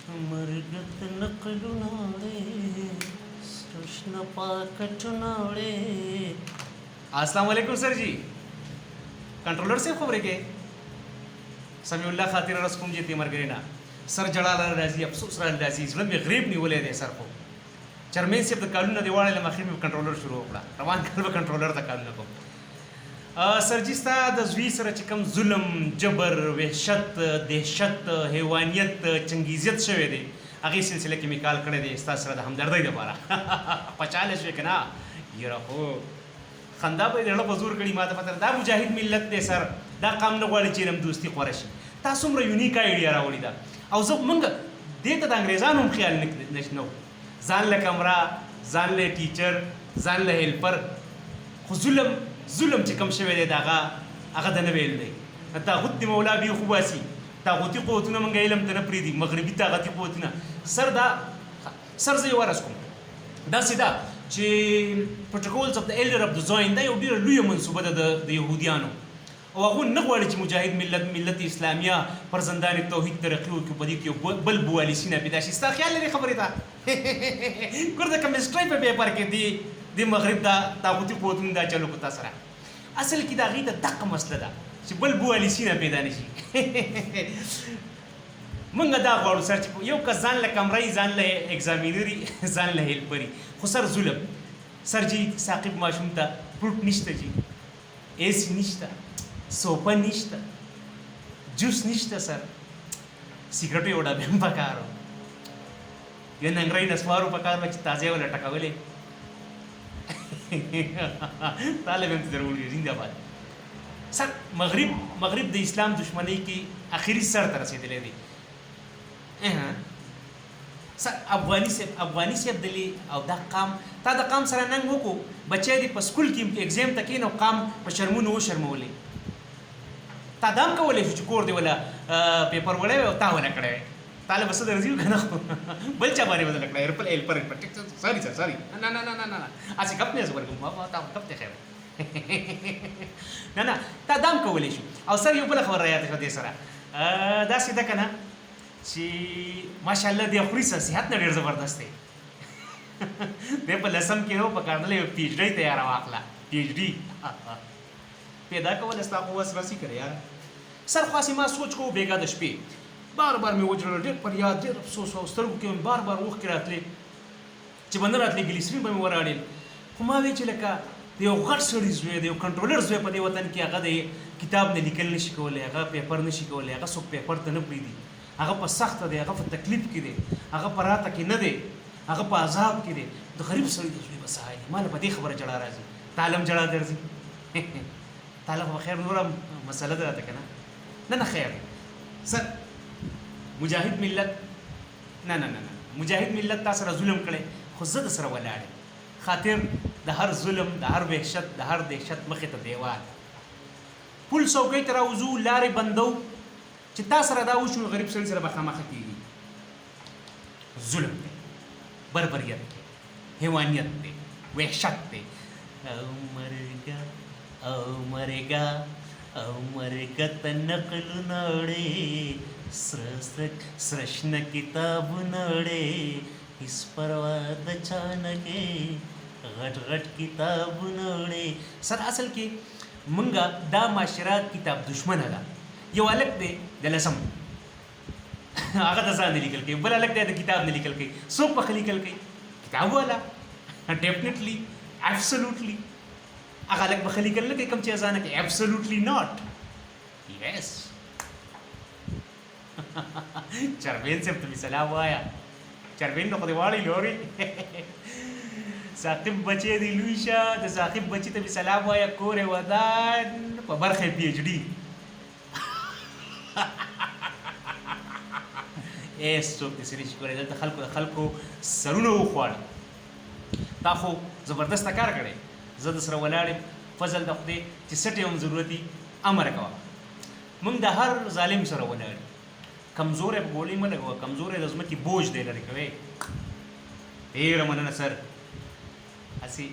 مرګت نقلونه وړې سرشنه پاکټونه وړې. السلام علیکم سر जी कंट्रोलर से खबरें के समीउल्लाह खातिर रसकुम जी तीमर गिरना सर जलाल राजी अफसोस राजी इसलिए में गरीब नहीं बोले थे सर को चरमेन से तो कानून दिवाले ले आखिर में कंट्रोलर शुरू हो पड़ा रवान कल कंट्रोलर तक कानून को सर जी sta दजवी सर चिकम जुल्म जबर वहशत दहशत हैवानियत चंगेजियत शवे दे आगे सिलसिले के मिकाल करे दे स्ता सर हमदर्दी दोबारा पचाले शे के ना ये रहो खंदा पे दड़ बजूर कड़ी माता पता दा मुजाहिद मिल्लत दे सर दा काम न वाली चीरम दोस्ती quraishi तासुमर यूनिक आइडिया रावली दा او زب منګ دې ته د انګريزانو خیال نشنو ځان له کمرا ځان له ټیچر ځان له هیلپر خو ظلم چې کم شوی دی داغه هغه د نه ویل دی طاغوت دی مولا بي خوباسي طاغوتي قوتونه منګ علم ته نه پریدي مغربي طاغوتي قوتونه سر زې ورس کوم دا سیدا چې پروتوکولز اف د ایلډر اف د زاین دا یو ډیر لوی منسوبه ده د يهوديانو او هغه نه غواړي چې مجاهد ملت اسلامیه پر زندان توحید ترقی وکړي په دې کې بل بوالي سینه پیدا شي ستا خیال لري خبره ده ګور د کیمستري په پیپر کې دی د مغرب دا طاغوتي قوتونه دا چلو کو تاسو اصل کې دا غي د دقه مسله ده چې بل بوالي سینه پیدا نشي مونږ دا غواړو سر چې یو کسان له کمرې ځان له ایگزامینری ځان له هیلپري خو سر ظلم سر جی ثاقب ماشوم ته فروټ نشته جی ایسی نشته सोपा निश्ता ज्यूस निश्ता सर सिगरेट एवढा बेम पकार ये नंगराई नसवारू पकार वच ताजे वाला टकावले ताले बेम जरूर जिंदाबाद सर मगरिब द इस्लाम दुश्मनी की आखिरी सर तरह से दिले दी सर अफगानी से दिली او دا काम سره نن وکړو بچی دی په سکول کې ایگزام تکې نو قام په شرمونو و شرمولې تا دام کولې چې کور دی ولا پیپر وړې او تا ولا کړې طالب بس درځي کنه بل چا باندې بدل کړې هیلپر سوري سر نه اسی کپ نه زبر کوم ما تا کپ ته خیر نه تا دام کولې شو او سر یو بل خبر راځي خو دې سره دا سیده کنه چې ماشاءالله دی خوري صحت نه ډیر زبردست دی دې په لسم کې نو پکړلې پی ایچ ډی تیار واخلا پی ایچ ډی پیدا کول استا قوت راسي کړی یار سر خاصه ما سوچ کو بیګا د شپې بار مې وجرل ډېر پر یاد ډېر افسوس او سترګو کې بار وښ کړاتلې چې باندې راتلې ګلیسرین به مې وراړل خو ما وی چې لکه یو غټ سړی زوی دی یو کنټرولر زوی په دې وطن کې هغه د کتاب نه لیکل نشي کولای هغه پیپر نشي کولای هغه څوک پیپر ته نه پریدي هغه په سخت دی هغه په تکلیف کې دی هغه په راته کې نه دی هغه په عذاب کې دی د غریب سړی د زوی بسای مال په دې خبره جړا راځي تعلم جړا درځي تعلق بخیر نورا مسئله ده کنه نه خیر سر مجاهد ملت نه مجاهد ملت تاسو سره ظلم کړي خو زه سره ولاړ خاطر د هر ظلم د هر وحشت د هر دهشت مخې ته دیوال پول څوکۍ تر وضو لارې بندو چې تاسو سره دا وشو غریب سړي سره بخامخ کیږي ظلم دی بربریت دی حیوانیت دی وحشت دی او مرګا ته نقل نړې سرشن کتاب نړې اس پروا د چانکې غټ کتاب نړې سر اصل کې منګه دا معاشره کتاب دشمنه ده یو الګ دی د لسم هغه د ځان لیکل کې بل الګ دی د کتاب نه لیکل کې څوک په لیکل کې کتاب والا ډیفینیټلی ابسولوټلی هغه لک بخلی کړل کې کوم چې ځانه کې ابسولوټلی ناٹ یس چربین سے ته سلام وایا چربین نو خدای لوري ثاقب بچی دی لویشا د ثاقب بچی ته سلام وایا کور ودان په برخه پی ایچ ډی ایسو د سریش کولې د خلکو سرونه وخوړ تا خو زبردست کار کړی زه د سره ولاړم فضل د خدای چې سټ یوم ضرورتي امر کوه موږ د هر ظالم سره ولاړ کمزورې په ګولې مې لګوه کمزورې د ځمکې بوج دی لري کوي ډېره مننه سر اسی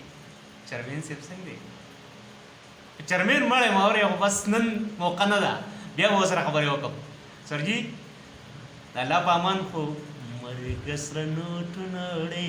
چرمین صاحب څنګه دی چرمین مړی ما اورې بس نن موقع نه ده بیا به ورسره خبرې وکړم سر جي د الله په امان خو مرګ سره نوټونه وړې